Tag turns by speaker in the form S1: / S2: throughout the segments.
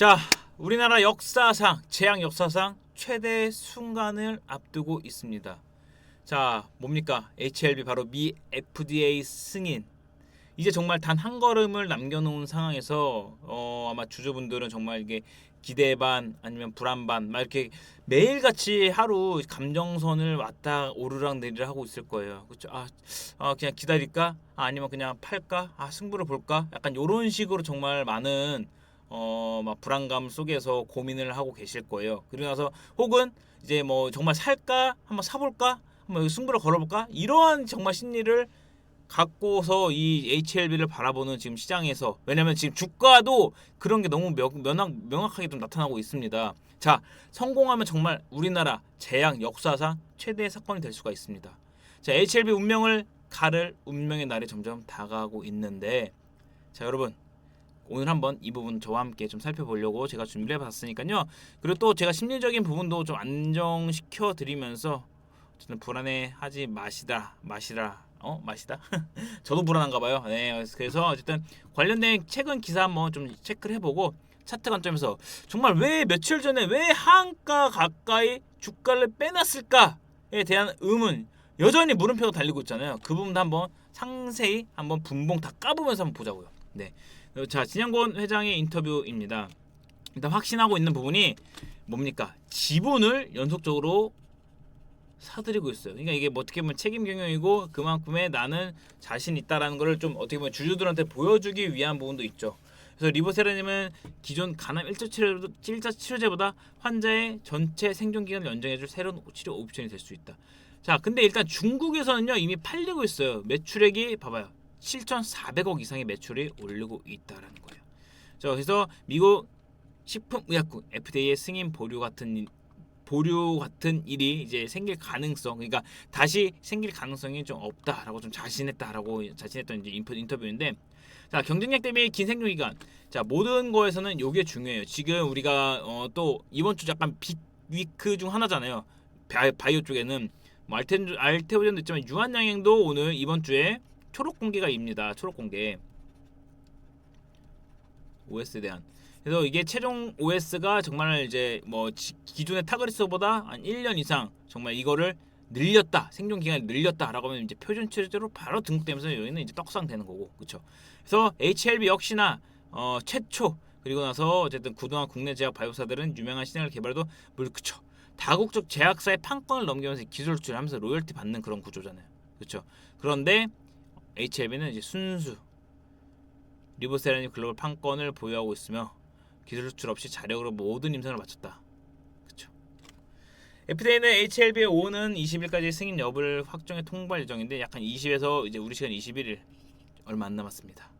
S1: 자, 우리나라 역사상, 제약 역사상 최대 순간을 앞두고 있습니다. 자, 뭡니까? HLB 바로 미 FDA 승인. 이제 정말 단 한 걸음을 남겨놓은 상황에서 아마 주주분들은 정말 이게 기대 반 아니면 불안 반 막 이렇게 매일같이 하루 감정선을 왔다 오르락 내리락 하고 있을 거예요. 그렇죠? 그냥 기다릴까? 아니면 그냥 팔까? 승부를 볼까? 약간 요런 식으로 정말 많은 막 불안감 속에서 고민을 하고 계실 거예요. 그리고 나서 혹은 이제 뭐 정말 살까? 한번 사볼까? 한번 승부를 걸어볼까? 이러한 정말 심리를 갖고서 이 HLB를 바라보는 지금 시장에서, 왜냐면 지금 주가도 그런 게 너무 명확하게 좀 나타나고 있습니다. 자, 성공하면 정말 우리나라 제약 역사상 최대의 사건이 될 수가 있습니다. 자, HLB 운명을 가를 운명의 날이 점점 다가오고 있는데, 자 여러분, 오늘 한번 이 부분 저와 함께 좀 살펴보려고 제가 준비를 해봤으니까요. 그리고 또 제가 심리적인 부분도 좀 안정시켜 드리면서 어쨌든 불안해하지 마시다. 저도 불안한가 봐요. 네, 그래서 어쨌든 관련된 최근 기사 한번 좀 체크를 해보고 차트 관점에서 정말 왜 며칠 전에 왜 하한가 가까이 주가를 빼놨을까에 대한 의문, 여전히 물음표가 달리고 있잖아요. 그 부분도 한번 상세히 한번 분봉 다 까보면서 한번 보자고요. 네, 자, 진양권 회장의 인터뷰입니다. 일단 확신하고 있는 부분이 뭡니까? 지분을 연속적으로 사들이고 있어요. 그러니까 이게 뭐 어떻게 보면 책임 경영이고 그만큼의 나는 자신 있다라는 거를 좀 어떻게 보면 주주들한테 보여주기 위한 부분도 있죠. 그래서 리보세라님은 기존 간암 1차 치료제보다 환자의 전체 생존 기간을 연장해줄 새로운 치료 옵션이 될 수 있다. 자, 근데 일단 중국에서는요 이미 팔리고 있어요. 매출액이 봐봐요. 7,400억 이상의 매출이 올리고 있다라는 거예요. 자, 그래서 미국 식품의약국 FDA의 승인 보류 같은 일이 이제 생길 가능성, 그러니까 다시 생길 가능성이 좀 없다라고 좀 자신했던 이제 인터뷰인데, 자, 경쟁력 대비 긴 생존 기간. 자, 모든 거에서는 요게 중요해요. 지금 우리가 또 이번 주 약간 빅 위크 중 하나잖아요. 바이오 쪽에는 뭐 알테오젠도 있지만 유한양행도 오늘 이번 주에 초록 공개가입니다. 초록 공개. OS에 대한. 그래서 이게 최종 OS가 정말 이제 뭐 기존의 타그리스보다 한 1년 이상 정말 이거를 늘렸다, 생존 기간을 늘렸다라고 하면 이제 표준 치료제로 바로 등록되면서 여기는 이제 떡상되는 거고, 그렇죠. 그래서 HLB 역시나 최초, 그리고 나서 어쨌든 그동안 국내 제약 바이오사들은 유명한 신약을 개발도 그쵸. 다국적 제약사의 판권을 넘기면서 기술 수출하면서 로열티 받는 그런 구조잖아요, 그렇죠. 그런데 HLB는 이제 순수 리보세라님 글로벌 판권을 보유하고 있으며 기술 수출 없이 자력으로 모든 임상을 마쳤다. 그렇죠. FDA는 HLB의 5는 20일까지 승인 여부를 확정해 통보할 예정인데 약간 20에서 이제 우리 시간 21일 얼마 안 남았습니다.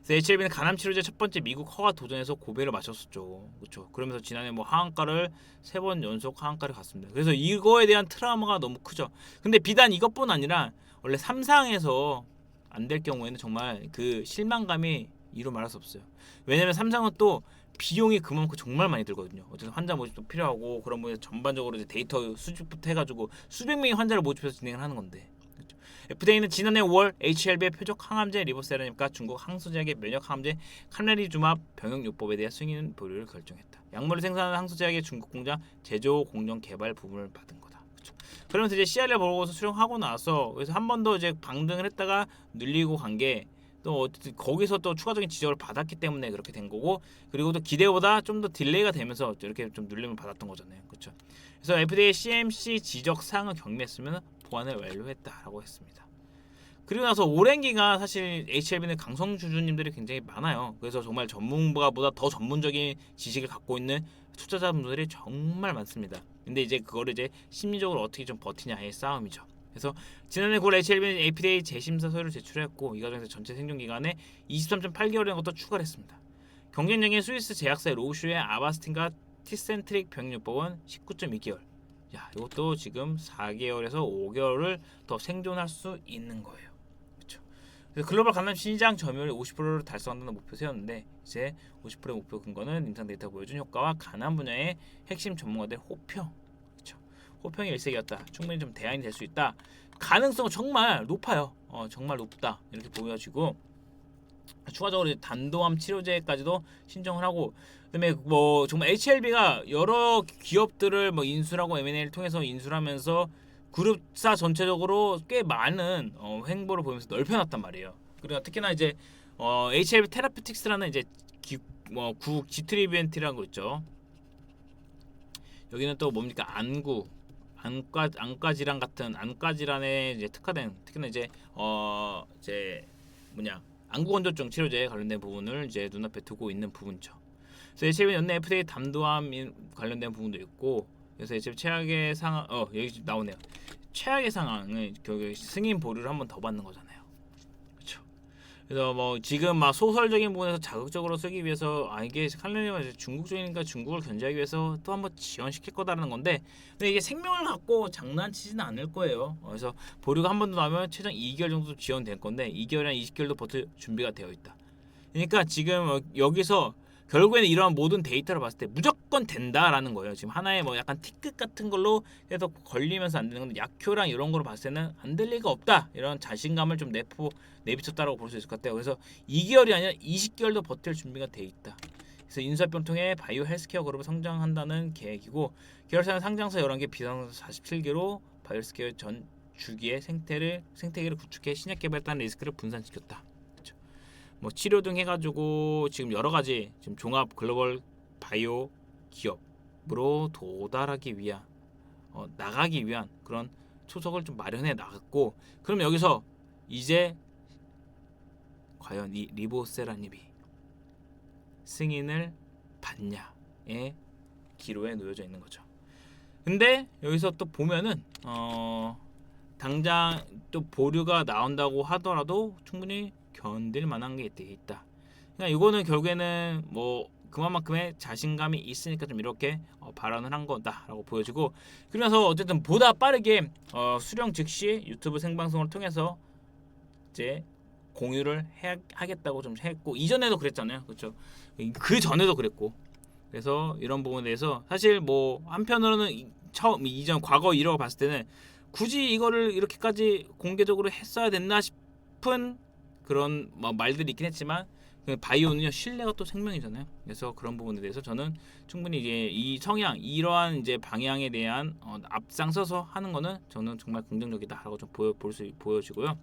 S1: 그래서 HLB는 간암 치료제 첫 번째 미국 허가 도전에서 고배를 마셨었죠. 그렇죠. 그러면서 지난해 뭐 하한가를 3번 연속 하한가를 갔습니다. 그래서 이거에 대한 트라우마가 너무 크죠. 근데 비단 이것뿐 아니라 원래 3상에서 안 될 경우에는 정말 그 실망감이 이루 말할 수 없어요. 왜냐면 3상은 또 비용이 그만큼 정말 많이 들거든요. 어쨌든 환자 모집도 필요하고 그런 부분에서 전반적으로 이제 데이터 수집부터 해가지고 수백 명의 환자를 모집해서 진행을 하는 건데. 그렇죠. FDA는 지난해 5월 HLB의 표적 항암제 리보세라님과 중국 항소제약의 면역 항암제 칸레리주맙 병역요법에 대한 승인 보류를 결정했다. 약물을 생산하는 항소제약의 중국 공장 제조 공정 개발 부분을 받은 거다. 그렇죠. 그러면서 이제 CR을 보고서 수령하고 나서 그래서 한 번 더 이제 방등을 했다가 늘리고 간 게 또 어쨌든 거기서 또 추가적인 지적을 받았기 때문에 그렇게 된 거고, 그리고 또 기대보다 좀 더 딜레이가 되면서 이렇게 좀 눌림을 받았던 거잖아요, 그렇죠. 그래서 FDA CMC 지적 사항을 경미했으면 보완을 완료했다라고 했습니다. 그리고 나서 오랜 기간 사실 HLB는 강성 주주님들이 굉장히 많아요. 그래서 정말 전문가보다 더 전문적인 지식을 갖고 있는 투자자분들이 정말 많습니다. 근데 이제 그거를 이제 심리적으로 어떻게 좀 버티냐의 싸움이죠. 그래서 지난해 9월 HLB는 FDA 재심사 서류를 제출했고 이 과정에서 전체 생존 기간에 23.8개월이라는 것도 추가를 했습니다. 경쟁적인 스위스 제약사의 로슈의 아바스틴과 티센트릭 병역요법은 19.2개월. 야, 이것도 지금 4개월에서 5개월을 더 생존할 수 있는 거예요. 그렇죠. 그래서 글로벌 간암 시장 점유율 50%를 달성한다는 목표 세웠는데 이제 50%의 목표 근거는 임상 데이터 보여준 효과와 간암 분야의 핵심 전문가들 호평. 호평이 일색이었다. 충분히 좀 대안이 될 수 있다. 가능성은 정말 높아요. 정말 높다. 이렇게 보여지고, 추가적으로 단도암 치료제까지도 신청을 하고, 그다음에 뭐 정말 HLB가 여러 기업들을 뭐 인수하고 M&A를 통해서 인수하면서 그룹사 전체적으로 꽤 많은 행보를 보이면서 넓혀놨단 말이에요. 그리고 특히나 이제 HLB 테라피틱스라는 이제 구 지트리비엔트라는 거 있죠. 여기는 또 뭡니까? 안과 질환 같은 안과 질환에 이제 특화된, 특히나 이제 뭐냐, 안구 건조증 치료제에 관련된 부분을 이제 눈앞에 두고 있는 부분이죠. 그래서 HLB 연내 FDA 담도암 관련된 부분도 있고, 그래서 HLB 최악의 상황 여기 나오네요. 최악의 상황을 결국 승인 보류를 한번 더 받는 거잖아요. 그렇죠. 그래서 뭐 지금 막 소설적인 부분에서 자극적으로 쓰기 위해서 이게 칼레니가 중국 쪽이니까 중국을 견제하기 위해서 또 한번 지원시킬 거다라는 건데, 근데 이게 생명을 갖고 장난치지는 않을 거예요. 그래서 보류가 한 번 더 나면 최장 2개월 정도 지원될 건데 2개월이나 20개월도 버틸 준비가 되어 있다. 그러니까 지금 여기서 결국에는 이러한 모든 데이터를 봤을 때 무조건 된다라는 거예요. 지금 하나의 뭐 약간 티끌 같은 걸로 해서 걸리면서 안 되는 건데, 약효랑 이런 거로 봤을 때는 안 될 리가 없다, 이런 자신감을 좀 내비쳤다라고 볼 수 있을 것 같아요. 그래서 2개월이 아니라 20개월도 버틸 준비가 돼 있다. 그래서 인수합병 통해 바이오 헬스케어 그룹을 성장한다는 계획이고, 계열사는 상장사 11개, 비상사 47개로 바이오 헬스케어 전 주기의 생태계를 구축해 신약 개발했다는 리스크를 분산시켰다. 뭐 치료 등 해가지고 지금 여러 가지 지금 종합 글로벌 바이오 기업으로 도달하기 위한 나가기 위한 그런 초석을 좀 마련해 나갔고, 그럼 여기서 이제 과연 이 리보세라닙이 승인을 받냐의 기로에 놓여져 있는 거죠. 근데 여기서 또 보면은 당장 또 보류가 나온다고 하더라도 충분히 견딜 만한 게 있다. 그러니까 이거는 결국에는 뭐 그만큼의 자신감이 있으니까 좀 이렇게 발언을 한 거다라고 보여지고, 그러면서 어쨌든 보다 빠르게 수령 즉시 유튜브 생방송을 통해서 이제 공유를 하겠다고 좀 했고, 이전에도 그랬잖아요, 그렇죠? 그 전에도 그랬고, 그래서 이런 부분에 대해서 사실 뭐 한편으로는 이전 과거 이라고 봤을 때는 굳이 이거를 이렇게까지 공개적으로 했어야 됐나 싶은 그런 뭐 말들이 있긴 했지만, 바이오는요 신뢰가 또 생명이잖아요. 그래서 그런 부분에 대해서 저는 충분히 이제 이 성향, 이러한 이제 방향에 대한 앞장서서 하는 거는 저는 정말 긍정적이다라고 좀 보여지고요. 자,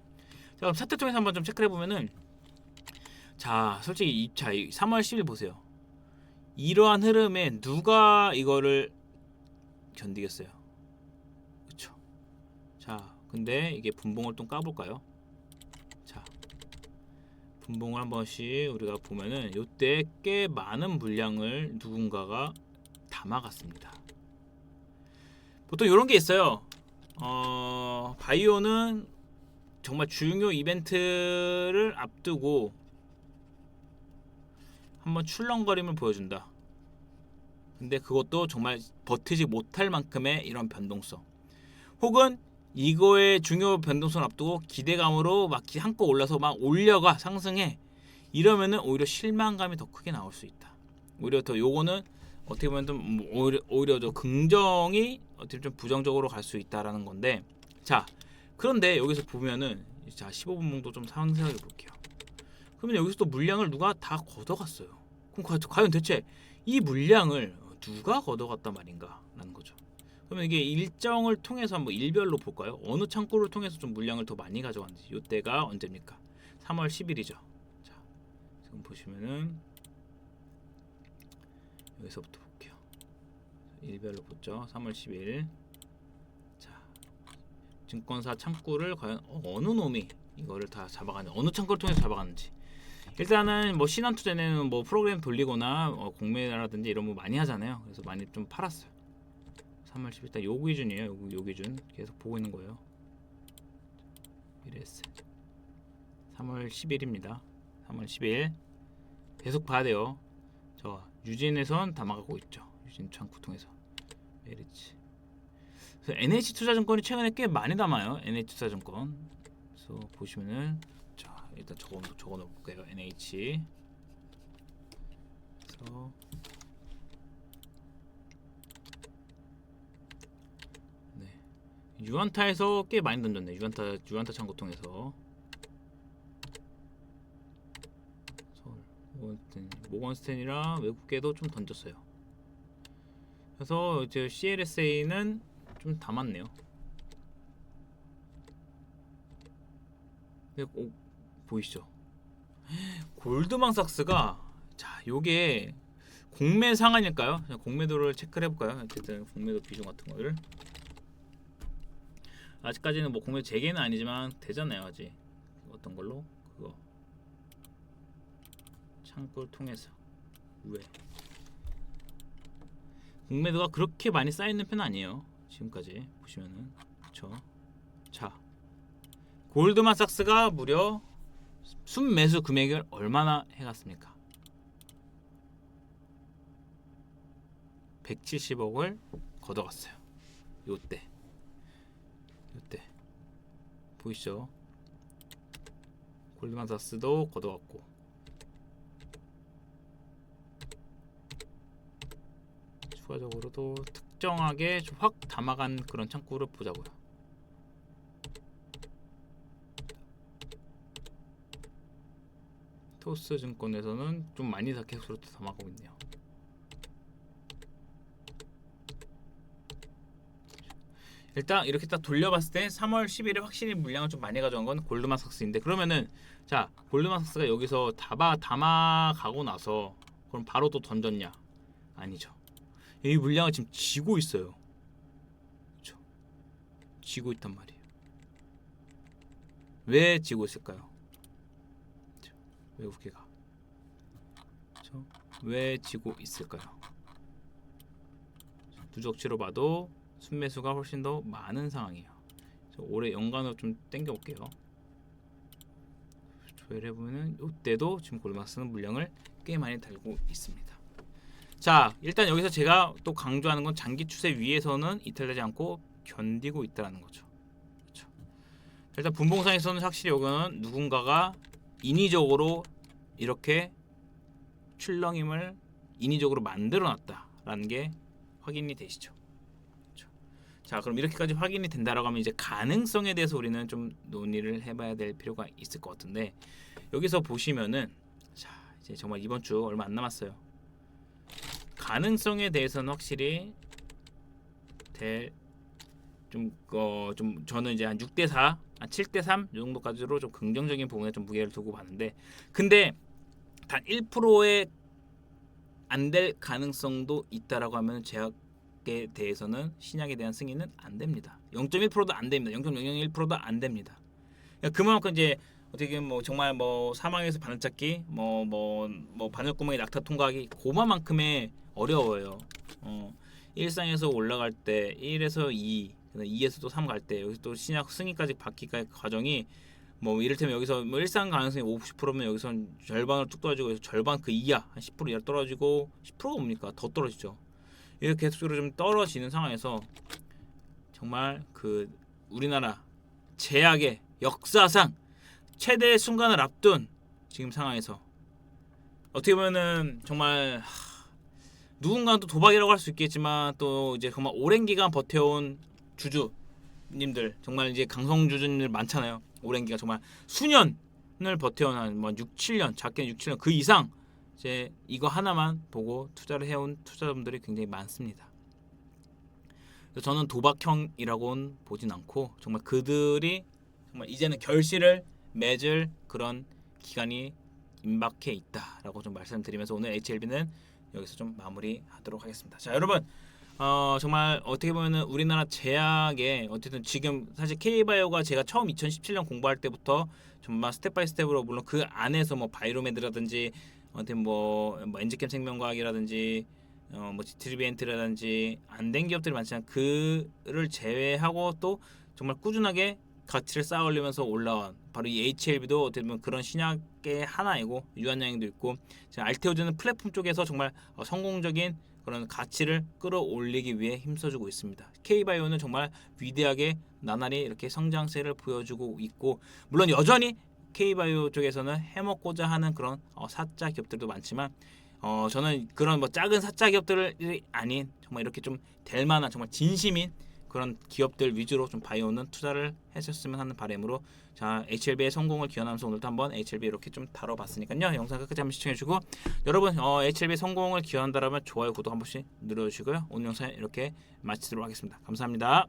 S1: 그럼 사태 통해서 한번 좀 체크해 보면은, 자 솔직히 3월 10일 보세요. 이러한 흐름에 누가 이거를 견디겠어요? 그렇죠. 자, 근데 이게 분봉을 좀 까볼까요? 자, 분봉을 한 번씩 우리가 보면은 이때 꽤 많은 물량을 누군가가 담아갔습니다. 보통 이런 게 있어요. 바이오는 정말 중요 이벤트를 앞두고 한번 출렁거림을 보여준다. 근데 그것도 정말 버티지 못할 만큼의 이런 변동성, 혹은 이거의 중요 변동성을 앞두고 기대감으로 막 한껏 올라서 막 올려가 상승해, 이러면은 오히려 실망감이 더 크게 나올 수 있다. 오히려 더 요거는 어떻게 보면 좀 오히려 더 긍정이 어떻게 좀 부정적으로 갈 수 있다라는 건데, 자 그런데 여기서 보면은 자 15분봉도 좀 상세하게 볼게요. 그러면 여기서 또 물량을 누가 다 걷어갔어요. 그럼 과연 대체 이 물량을 누가 걷어갔단 말인가라는 거죠. 그러면 이게 일정을 통해서 한번 일별로 볼까요? 어느 창고를 통해서 좀 물량을 더 많이 가져갔는지. 이때가 언제입니까? 3월 10일이죠. 자, 지금 보시면은 여기서부터 볼게요. 일별로 보죠. 3월 10일. 자, 증권사 창구를 과연 어느 놈이 이거를 다 잡아가는지, 어느 창구를 통해서 잡아가는지. 일단은 뭐 신한투자는 뭐 프로그램 돌리거나 공매라든지 이런 거 많이 하잖아요. 그래서 많이 좀 팔았어요. 3월 10일 딱 요 기준이에요. 요 기준 계속 보고 있는 거예요. 이랬어. 3월 10일입니다. 3월 10일 계속 봐야 돼요. 저 유진에선 담아가고 있죠. 유진 창구 통해서 메리츠. 그래서 NH투자증권이 최근에 꽤 많이 담아요. NH투자증권. 그래서 보시면은 자 일단 적어 놓을게요. NH. 그래서 유한타에서 꽤 많이 던졌네. 유한타 창고 통해서. 모건스탠이랑 외국계도 좀 던졌어요. 그래서 이제 CLSA는 좀 담았네요. 보이시죠? 골드만삭스가 자 요게 공매 상한일까요? 공매도를 체크를 해볼까요? 어쨌든 공매도 비중 같은 거를 아직까지는 뭐 공매도 재개는 아니지만 되잖아요. 아직 어떤 걸로 그거 창구를 통해서 왜 공매도가 그렇게 많이 쌓여있는 편은 아니에요. 지금까지 보시면은 그쵸. 자 골드만삭스가 무려 순매수 금액을 얼마나 해갔습니까? 170억을 걷어갔어요. 요때 보이시죠? 골드만삭스도 걷어갔고 추가적으로도 특정하게 확 담아간 그런 창구를 보자고요. 토스 증권에서는 좀 많이 계속 담아가고 있네요. 일단 이렇게 딱 돌려봤을 때 3월 10일에 확실히 물량을 좀 많이 가져간 건 골드만삭스인데 그러면은 자 골드만삭스가 여기서 담아가고 나서 그럼 바로 또 던졌냐? 아니죠. 이 물량을 지금 쥐고 있어요. 그렇죠? 쥐고 있단 말이에요. 왜 쥐고 있을까요? 그렇죠? 외국계가 그렇죠? 왜 쥐고 있을까요? 누적치로 봐도 순매수가 훨씬 더 많은 상황이에요. 올해 연간으로 좀 땡겨볼게요. 조회를 해보면은 이때도 지금 골드만삭스는 물량을 꽤 많이 달고 있습니다. 자 일단 여기서 제가 또 강조하는 건 장기 추세 위에서는 이탈되지 않고 견디고 있다는 거죠. 그렇죠? 일단 분봉상에서는 확실히 이거는 누군가가 인위적으로 이렇게 출렁임을 인위적으로 만들어놨다라는 게 확인이 되시죠. 그렇죠? 자 그럼 이렇게까지 확인이 된다라고 하면 이제 가능성에 대해서 우리는 좀 논의를 해봐야 될 필요가 있을 것 같은데 여기서 보시면은 자 이제 정말 이번 주 얼마 안 남았어요. 가능성에 대해서는 확실히 좀 저는 이제 한 6대4, 7대3 이 정도까지로 좀 긍정적인 부분에 좀 무게를 두고 봤는데 근데 단 1%의 안 될 가능성도 있다라고 하면 제약에 대해서는 신약에 대한 승인은 안 됩니다. 0.1%도 안 됩니다. 0.001%도 안 됩니다. 그러니까 그만큼 이제 어떻게 뭐 정말 뭐 사망에서 바늘찾기 뭐 바늘구멍에 낙타 통과하기 그만큼의 어려워요. 일상에서 올라갈 때 1에서 2, 2에서 또 3 갈 때 여기서 또 신약 승인까지 받기까지 과정이 뭐 이를테면 여기서 뭐 일상 가능성이 50%면 여기선 절반을 뚝 떨어지고 절반 그 이하 한 10% 이하 떨어지고 10%가 뭡니까? 더 떨어지죠. 이렇게 계속적으로 좀 떨어지는 상황에서 정말 그 우리나라 제약의 역사상 최대의 순간을 앞둔 지금 상황에서 어떻게 보면은 정말 누군가는 또 도박이라고 할 수 있겠지만 또 이제 정말 오랜 기간 버텨온 주주님들 정말 이제 강성 주주님들 많잖아요. 오랜 기간 정말 수년을 버텨온 한 뭐 6, 7년 작게는 6, 7년 그 이상 이제 이거 하나만 보고 투자를 해온 투자자분들이 굉장히 많습니다. 그래서 저는 도박형이라고는 보진 않고 정말 그들이 정말 이제는 결실을 맺을 그런 기간이 임박해 있다라고 좀 말씀드리면서 오늘 HLB는 여기서 좀 마무리하도록 하겠습니다. 자 여러분 정말 어떻게 보면은 우리나라 제약에 어쨌든 지금 사실 K바이오가 제가 처음 2017년 공부할 때부터 정말 스텝 바이 스텝으로 물론 그 안에서 뭐 바이로메드라든지 어쨌든 뭐 엔지캠 생명과학이라든지 뭐 지트리비엔트라든지 안 된 기업들이 많지만 그를 제외하고 또 정말 꾸준하게 가치를 쌓아 올리면서 올라온 바로 이 HLB도 어떻게 보면 그런 신약의 하나이고 유한양행도 있고 알테오즈는 플랫폼 쪽에서 정말 성공적인 그런 가치를 끌어올리기 위해 힘써주고 있습니다. K바이오는 정말 위대하게 나날이 이렇게 성장세를 보여주고 있고 물론 여전히 K바이오 쪽에서는 해먹고자 하는 그런 사짜 기업들도 많지만 저는 그런 뭐 작은 사짜 기업들이 아닌 정말 이렇게 좀 될 만한 정말 진심인 그런 기업들 위주로 좀 바이오는 투자를 했었으면 하는 바람으로 자 HLB의 성공을 기원하면서 오늘도 한번 HLB 이렇게 좀 다뤄봤으니까요. 영상 끝까지 한번 시청해주시고 여러분 HLB 성공을 기원한다라면 좋아요 구독 한 번씩 눌러주시고요. 오늘 영상 이렇게 마치도록 하겠습니다. 감사합니다.